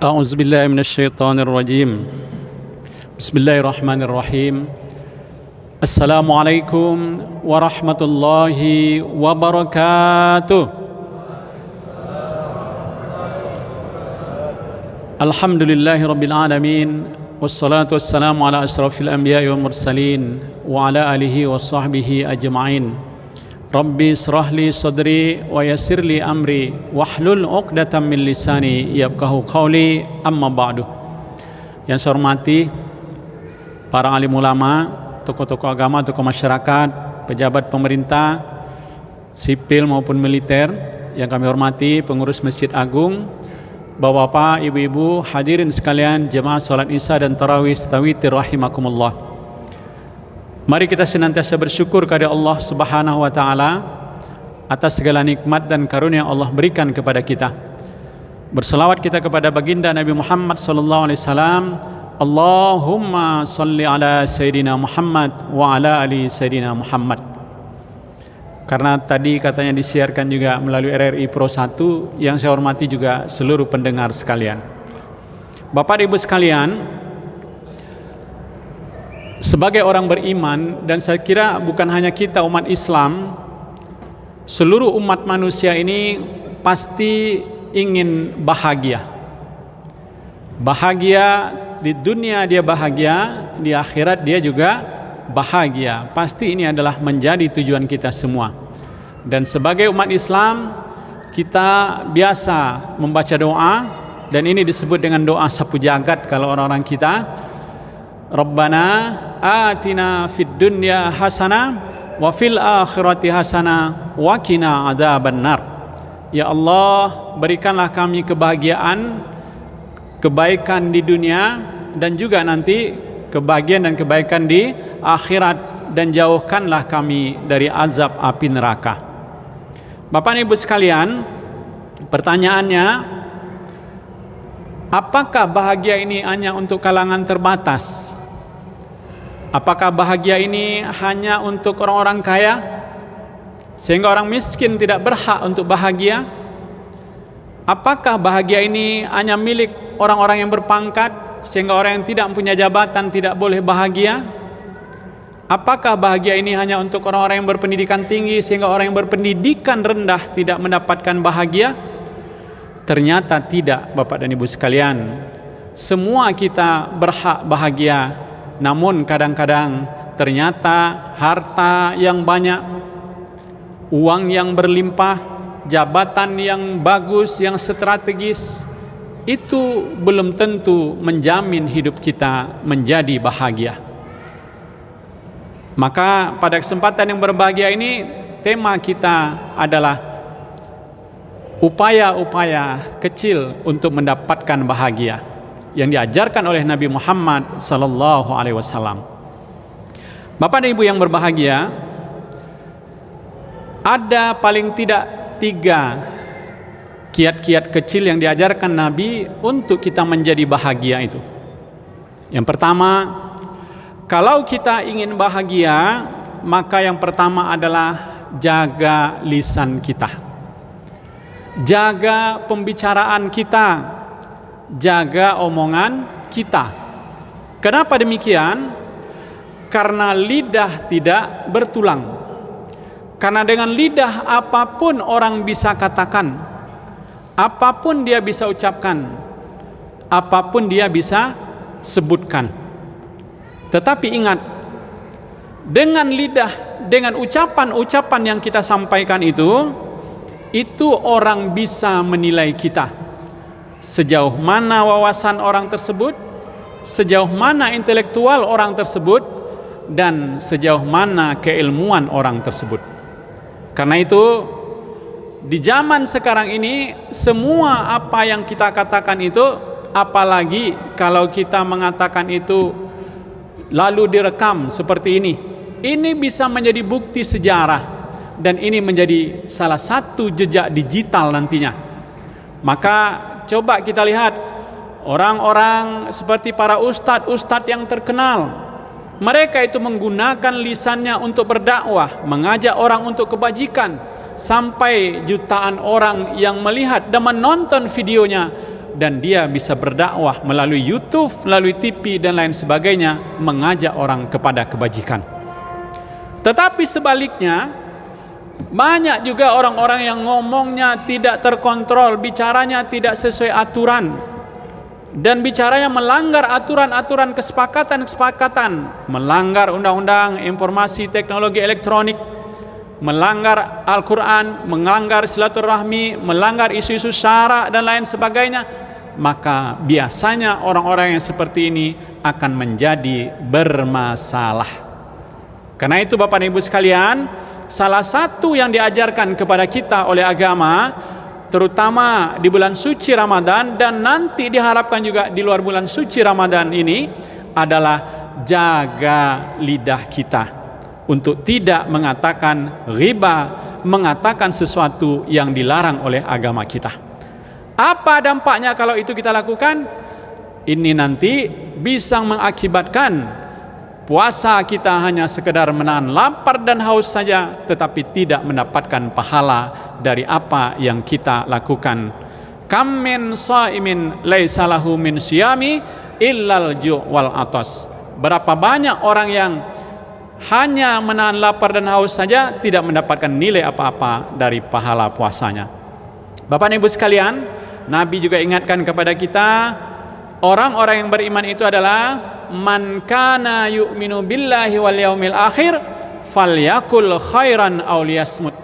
أعوذ بالله من الشيطان الرجيم بسم الله الرحمن الرحيم السلام عليكم ورحمة الله وبركاته الحمد لله رب العالمين والصلاة والسلام على أشرف الأنبياء والمرسلين وعلى آله وصحبه أجمعين Rabbi israhli sadri wa yassirli amri wahlul 'uqdatam min lisani yafqahu qawli amma ba'du. Yang saya hormati para alim ulama, tokoh-tokoh agama, tokoh masyarakat, pejabat pemerintah, sipil maupun militer yang kami hormati, pengurus Masjid Agung, Bapak-bapak, ibu-ibu, hadirin sekalian, jemaah salat Isya dan tarawih tawitir rahimakumullah. Mari kita senantiasa bersyukur kepada Allah Subhanahu wa taala atas segala nikmat dan karunia Allah berikan kepada kita. Berselawat kita kepada baginda Nabi Muhammad sallallahu alaihi wasallam. Allahumma salli ala sayyidina Muhammad wa ala ali sayyidina Muhammad. Karena tadi katanya disiarkan juga melalui RRI Pro 1, yang saya hormati juga seluruh pendengar sekalian. Bapak Ibu sekalian, sebagai orang beriman, dan saya kira bukan hanya kita umat Islam, seluruh umat manusia ini pasti ingin bahagia. Bahagia di dunia, dia bahagia, di akhirat dia juga bahagia. Pasti ini adalah menjadi tujuan kita semua. Dan sebagai umat Islam, kita biasa membaca doa, dan ini disebut dengan doa sapu jagat kalau orang-orang kita. Rabbana atina fid dunya hasanah wa fil akhirati hasanah wa qina adzabannar. Ya Allah, berikanlah kami kebahagiaan, kebaikan di dunia, dan juga nanti kebahagiaan dan kebaikan di akhirat, dan jauhkanlah kami dari azab api neraka. Bapak Ibu sekalian, pertanyaannya, apakah bahagia ini hanya untuk kalangan terbatas? Apakah bahagia ini hanya untuk orang-orang kaya, sehingga orang miskin tidak berhak untuk bahagia? Apakah bahagia ini hanya milik orang-orang yang berpangkat, sehingga orang yang tidak punya jabatan tidak boleh bahagia? Apakah bahagia ini hanya untuk orang-orang yang berpendidikan tinggi, sehingga orang yang berpendidikan rendah tidak mendapatkan bahagia? Ternyata tidak, Bapak dan Ibu sekalian. Semua kita berhak bahagia. Namun kadang-kadang ternyata harta yang banyak, uang yang berlimpah, jabatan yang bagus, yang strategis, itu belum tentu menjamin hidup kita menjadi bahagia. Maka pada kesempatan yang berbahagia ini, tema kita adalah upaya-upaya kecil untuk mendapatkan bahagia yang diajarkan oleh Nabi Muhammad sallallahu alaihi wasallam. Bapak dan Ibu yang berbahagia, ada paling tidak 3 kiat-kiat kecil yang diajarkan Nabi untuk kita menjadi bahagia itu. Yang pertama, kalau kita ingin bahagia, maka yang pertama adalah jaga lisan kita. Jaga pembicaraan kita, jaga omongan kita. Kenapa demikian? Karena lidah tidak bertulang. Karena dengan lidah apapun orang bisa katakan, apapun dia bisa ucapkan, apapun dia bisa sebutkan. Tetapi ingat, dengan lidah, dengan ucapan-ucapan yang kita sampaikan itu orang bisa menilai kita. Sejauh mana wawasan orang tersebut, sejauh mana intelektual orang tersebut, dan sejauh mana keilmuan orang tersebut. Karena itu, di zaman sekarang ini, semua apa yang kita katakan itu, apalagi kalau kita mengatakan itu lalu direkam seperti ini bisa menjadi bukti sejarah, dan ini menjadi salah satu jejak digital nantinya. Maka coba kita lihat orang-orang seperti para ustadz yang terkenal. Mereka itu menggunakan lisannya untuk berdakwah, mengajak orang untuk kebajikan, sampai jutaan orang yang melihat dan menonton videonya dan dia bisa berdakwah melalui YouTube, melalui TV dan lain sebagainya, mengajak orang kepada kebajikan. Tetapi sebaliknya, banyak juga orang-orang yang ngomongnya tidak terkontrol, bicaranya tidak sesuai aturan, dan bicaranya melanggar aturan-aturan kesepakatan, melanggar undang-undang informasi teknologi elektronik, melanggar Al-Quran, melanggar silaturahmi, melanggar isu-isu syara dan lain sebagainya, maka biasanya orang-orang yang seperti ini akan menjadi bermasalah. Karena itu Bapak dan Ibu sekalian, salah satu yang diajarkan kepada kita oleh agama, terutama di bulan suci Ramadan dan nanti diharapkan juga di luar bulan suci Ramadan ini, adalah jaga lidah kita untuk tidak mengatakan riba, mengatakan sesuatu yang dilarang oleh agama kita. Apa dampaknya kalau itu kita lakukan? Ini nanti bisa mengakibatkan puasa kita hanya sekedar menahan lapar dan haus saja, tetapi tidak mendapatkan pahala dari apa yang kita lakukan. Kam min shaimin laisa lahu min siyami illal ju' wal atas. Berapa banyak orang yang hanya menahan lapar dan haus saja, tidak mendapatkan nilai apa-apa dari pahala puasanya. Bapak dan Ibu sekalian, Nabi juga ingatkan kepada kita, orang-orang yang beriman itu adalah man kana yu'minu billahi wal yaumil akhir falyakul khairan aw liyasmut.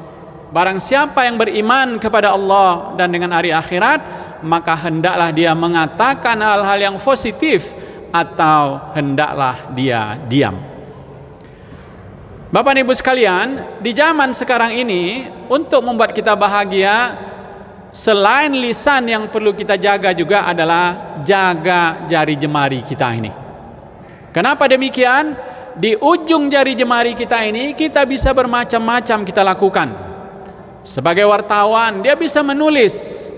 Barang siapa yang beriman kepada Allah dan dengan hari akhirat, maka hendaklah dia mengatakan hal-hal yang positif atau hendaklah dia diam. Bapak dan Ibu sekalian, di zaman sekarang ini, untuk membuat kita bahagia, selain lisan yang perlu kita jaga juga adalah jaga jari jemari kita ini. Kenapa demikian? Di ujung jari jemari kita ini, kita bisa bermacam-macam kita lakukan. Sebagai wartawan, dia bisa menulis.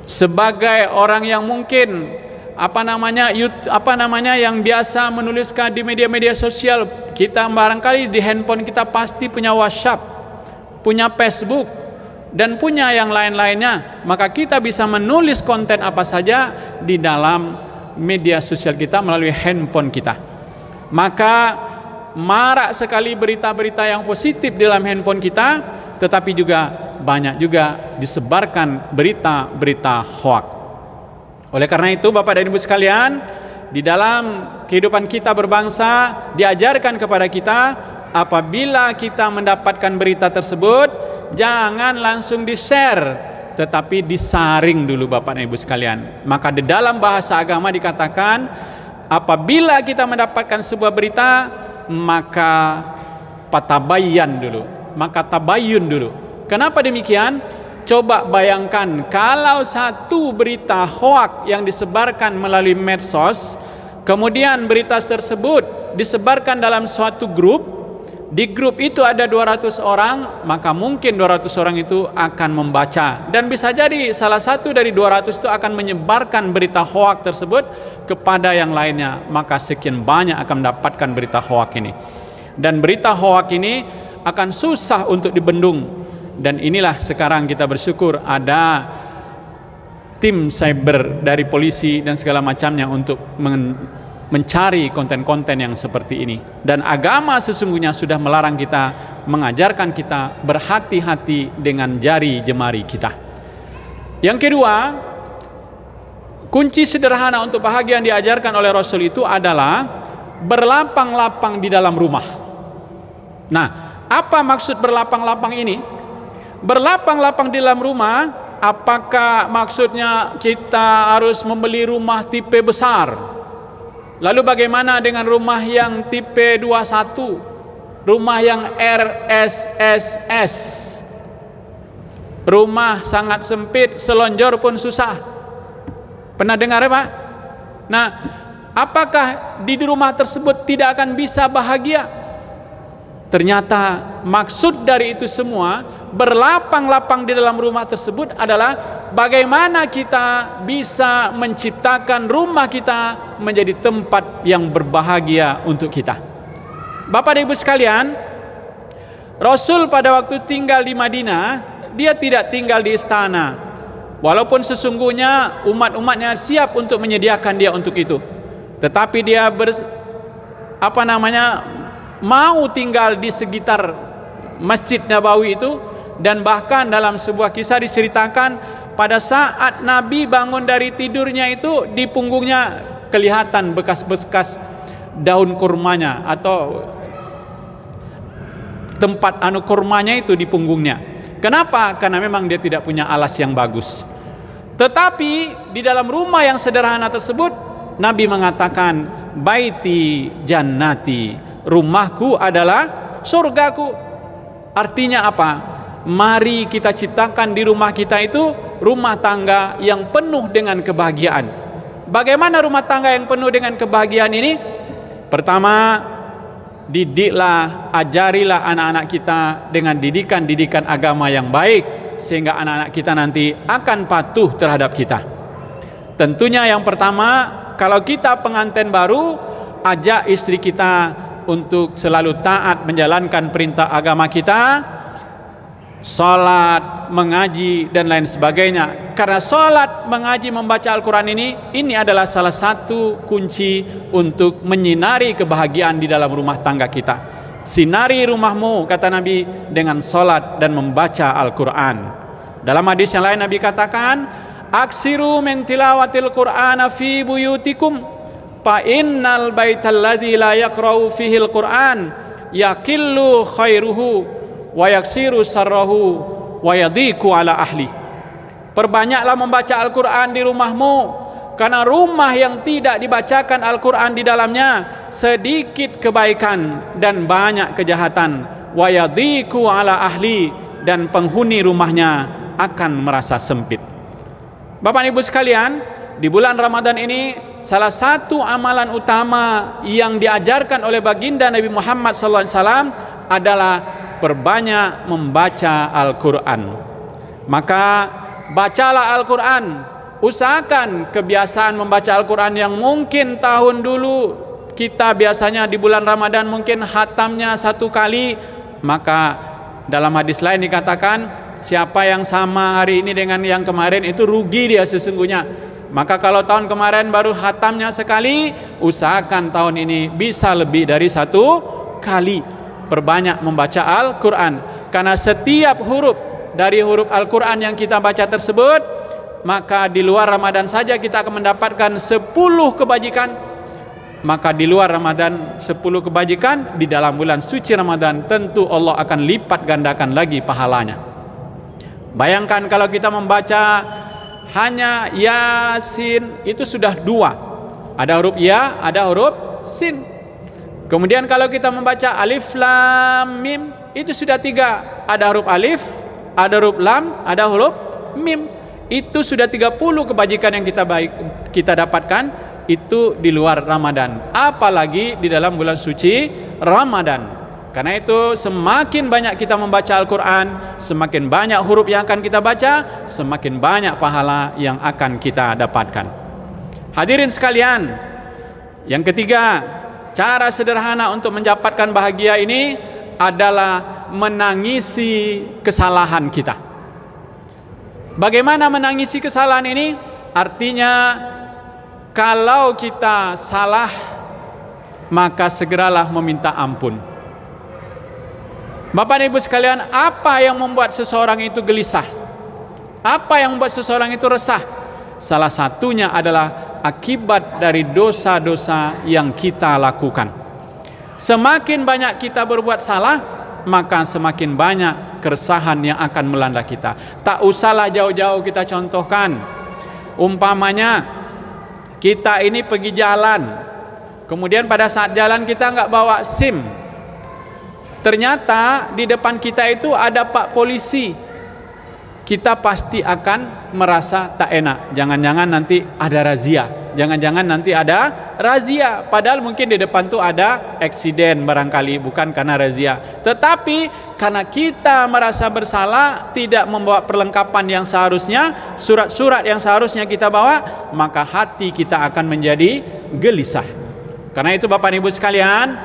Sebagai orang yang mungkin yang biasa menuliskan di media-media sosial, kita barangkali di handphone kita pasti punya WhatsApp, punya Facebook, dan punya yang lain-lainnya. Maka kita bisa menulis konten apa saja di dalam media sosial kita melalui handphone kita. Maka marak sekali berita-berita yang positif di dalam handphone kita, tetapi juga banyak juga disebarkan berita-berita hoax. Oleh karena itu Bapak dan Ibu sekalian, di dalam kehidupan kita berbangsa diajarkan kepada kita, apabila kita mendapatkan berita tersebut, jangan langsung di-share, tetapi disaring dulu Bapak dan Ibu sekalian. Maka di dalam bahasa agama dikatakan, apabila kita mendapatkan sebuah berita, maka patabayyan dulu, maka tabayyun dulu. Kenapa demikian? Coba bayangkan kalau satu berita hoak yang disebarkan melalui medsos, kemudian berita tersebut disebarkan dalam suatu grup, di grup itu ada 200 orang, maka mungkin 200 orang itu akan membaca, dan bisa jadi salah satu dari 200 itu akan menyebarkan berita hoak tersebut kepada yang lainnya, maka sekian banyak akan mendapatkan berita hoak ini, dan berita hoak ini akan susah untuk dibendung. Dan inilah sekarang kita bersyukur ada tim cyber dari polisi dan segala macamnya untuk mencari konten-konten yang seperti ini. Dan agama sesungguhnya sudah melarang kita, mengajarkan kita berhati-hati dengan jari jemari kita. Yang kedua, kunci sederhana untuk bahagia yang diajarkan oleh Rasul itu adalah berlapang-lapang di dalam rumah. Nah, apa maksud berlapang-lapang ini? Berlapang-lapang di dalam rumah, apakah maksudnya kita harus membeli rumah tipe besar? Lalu bagaimana dengan rumah yang tipe 21? Rumah yang RSSS? Rumah sangat sempit, selonjor pun susah. Pernah dengar ya Pak? Nah, apakah di rumah tersebut tidak akan bisa bahagia? Ternyata maksud dari itu semua, berlapang-lapang di dalam rumah tersebut adalah bagaimana kita bisa menciptakan rumah kita menjadi tempat yang berbahagia untuk kita. Bapak dan Ibu sekalian, Rasul pada waktu tinggal di Madinah, dia tidak tinggal di istana. Walaupun sesungguhnya umat-umatnya siap untuk menyediakan dia untuk itu, tetapi dia mau tinggal di sekitar Masjid Nabawi itu. Dan bahkan dalam sebuah kisah diceritakan pada saat Nabi bangun dari tidurnya itu di punggungnya kelihatan bekas-bekas daun kurmanya atau tempat kurmanya itu di punggungnya. Kenapa? Karena memang dia tidak punya alas yang bagus. Tetapi di dalam rumah yang sederhana tersebut Nabi mengatakan, baiti jannati, rumahku adalah surgaku. Artinya apa? Mari kita ciptakan di rumah kita itu rumah tangga yang penuh dengan kebahagiaan. Bagaimana rumah tangga yang penuh dengan kebahagiaan ini? Pertama, didiklah, ajarilah anak-anak kita dengan didikan-didikan agama yang baik, sehingga anak-anak kita nanti akan patuh terhadap kita. Tentunya yang pertama, kalau kita pengantin baru, ajak istri kita untuk selalu taat menjalankan perintah agama kita, salat, mengaji dan lain sebagainya. Karena salat, mengaji, membaca Al-Quran ini adalah salah satu kunci untuk menyinari kebahagiaan di dalam rumah tangga kita. Sinari rumahmu, kata Nabi, dengan salat dan membaca Al-Quran. Dalam hadis yang lain Nabi katakan, aksiru min tilawatil Qur'ana fi buyutikum fa innal baital ladzi la yaqra'u fihi al-Qur'an yaqillu khairuhu wa yaksiru sarrahu wa yadiku ala ahli. Perbanyaklah membaca Al-Quran di rumahmu, karena rumah yang tidak dibacakan Al-Quran di dalamnya sedikit kebaikan dan banyak kejahatan. Wa yadiku ala ahli, dan penghuni rumahnya akan merasa sempit. Bapak Ibu sekalian, di bulan Ramadan ini salah satu amalan utama yang diajarkan oleh baginda Nabi Muhammad SAW adalah perbanyak membaca Al-Quran. Maka bacalah Al-Quran. Usahakan kebiasaan membaca Al-Quran yang mungkin tahun dulu kita biasanya di bulan Ramadan mungkin khatamnya 1 kali. Maka dalam hadis lain dikatakan, siapa yang sama hari ini dengan yang kemarin itu rugi dia sesungguhnya. Maka kalau tahun kemarin baru khatamnya sekali, usahakan tahun ini bisa lebih dari 1 kali. Perbanyak membaca Al-Quran, karena setiap huruf dari huruf Al-Quran yang kita baca tersebut, maka di luar Ramadan saja kita akan mendapatkan 10 kebajikan. Maka di luar Ramadan 10 kebajikan, di dalam bulan suci Ramadan tentu Allah akan lipat gandakan lagi pahalanya. Bayangkan kalau kita membaca hanya Yasin, itu sudah 2. Ada huruf Ya, ada huruf Sin. Kemudian kalau kita membaca Alif Lam Mim, itu sudah 3. Ada huruf Alif, ada huruf Lam, ada huruf Mim. Itu sudah 30 kebajikan yang kita dapatkan, itu di luar Ramadan. Apalagi di dalam bulan suci Ramadan. Karena itu semakin banyak kita membaca Al-Quran, semakin banyak huruf yang akan kita baca, semakin banyak pahala yang akan kita dapatkan. Hadirin sekalian, yang ketiga, cara sederhana untuk mendapatkan bahagia ini adalah menangisi kesalahan kita. Bagaimana menangisi kesalahan ini? Artinya, kalau kita salah, maka segeralah meminta ampun. Bapak dan Ibu sekalian, apa yang membuat seseorang itu gelisah? Apa yang membuat seseorang itu resah? Salah satunya adalah akibat dari dosa-dosa yang kita lakukan. Semakin banyak kita berbuat salah, maka semakin banyak keresahan yang akan melanda kita. Tak usahlah jauh-jauh kita contohkan. Umpamanya kita ini pergi jalan, kemudian pada saat jalan kita nggak bawa SIM. Ternyata di depan kita itu ada Pak Polisi. Kita pasti akan merasa tak enak. Jangan-jangan nanti ada razia. Jangan-jangan nanti ada razia. Padahal mungkin di depan tuh ada eksiden barangkali, bukan karena razia. Tetapi karena kita merasa bersalah, tidak membawa perlengkapan yang seharusnya, surat-surat yang seharusnya kita bawa, maka hati kita akan menjadi gelisah. Karena itu Bapak Ibu sekalian,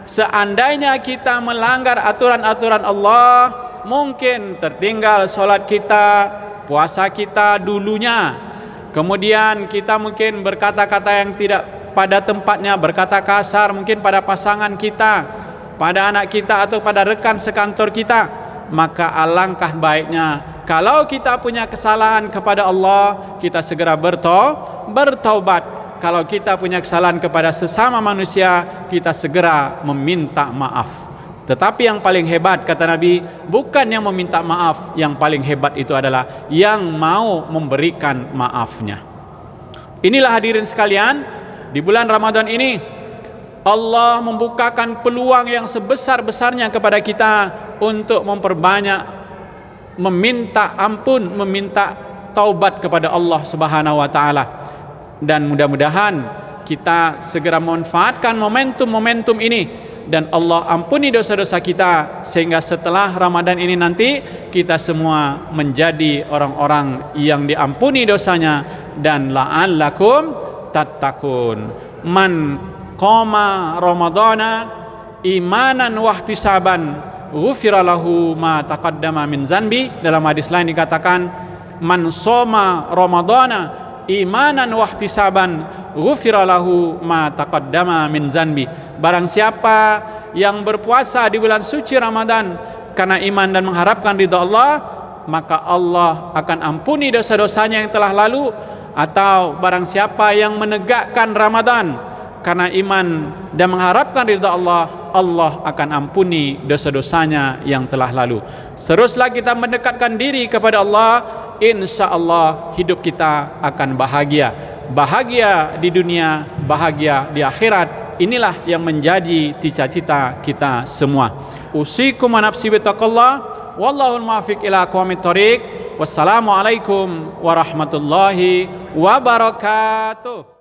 seandainya kita melanggar aturan-aturan Allah, mungkin tertinggal sholat kita, puasa kita dulunya, kemudian kita mungkin berkata-kata yang tidak pada tempatnya, berkata kasar mungkin pada pasangan kita, pada anak kita atau pada rekan sekantor kita, maka alangkah baiknya kalau kita punya kesalahan kepada Allah, kita segera bertaubat. Kalau kita punya kesalahan kepada sesama manusia, kita segera meminta maaf. Tetapi yang paling hebat, kata Nabi, bukan yang meminta maaf, yang paling hebat itu adalah yang mau memberikan maafnya. Inilah hadirin sekalian, di bulan Ramadan ini Allah membukakan peluang yang sebesar-besarnya kepada kita untuk memperbanyak meminta ampun, meminta taubat kepada Allah Subhanahu wa taala. Dan mudah-mudahan kita segera memanfaatkan momentum-momentum ini dan Allah ampuni dosa-dosa kita, sehingga setelah Ramadan ini nanti kita semua menjadi orang-orang yang diampuni dosanya dan la'allakum tattaqun. Man qama ramadana imanan wahtisaban ghufira lahu ma taqaddama min zanbi. Dalam hadis lain dikatakan, man shoma ramadana imanan wahtisaban ghufira lahu ma taqaddama min zanbi. Barang siapa yang berpuasa di bulan suci Ramadan karena iman dan mengharapkan ridha Allah, maka Allah akan ampuni dosa-dosanya yang telah lalu. Atau barang siapa yang menegakkan Ramadan karena iman dan mengharapkan ridha Allah, Allah akan ampuni dosa-dosanya yang telah lalu. Teruslah kita mendekatkan diri kepada Allah, insya Allah hidup kita akan bahagia. Bahagia di dunia, bahagia di akhirat. Inilah yang menjadi cita-cita kita semua. Usikum wa nafsi bittaqallah, wallahul muwaffiq ila aqwamit thoriq. Wassalamualaikum warahmatullahi wabarakatuh.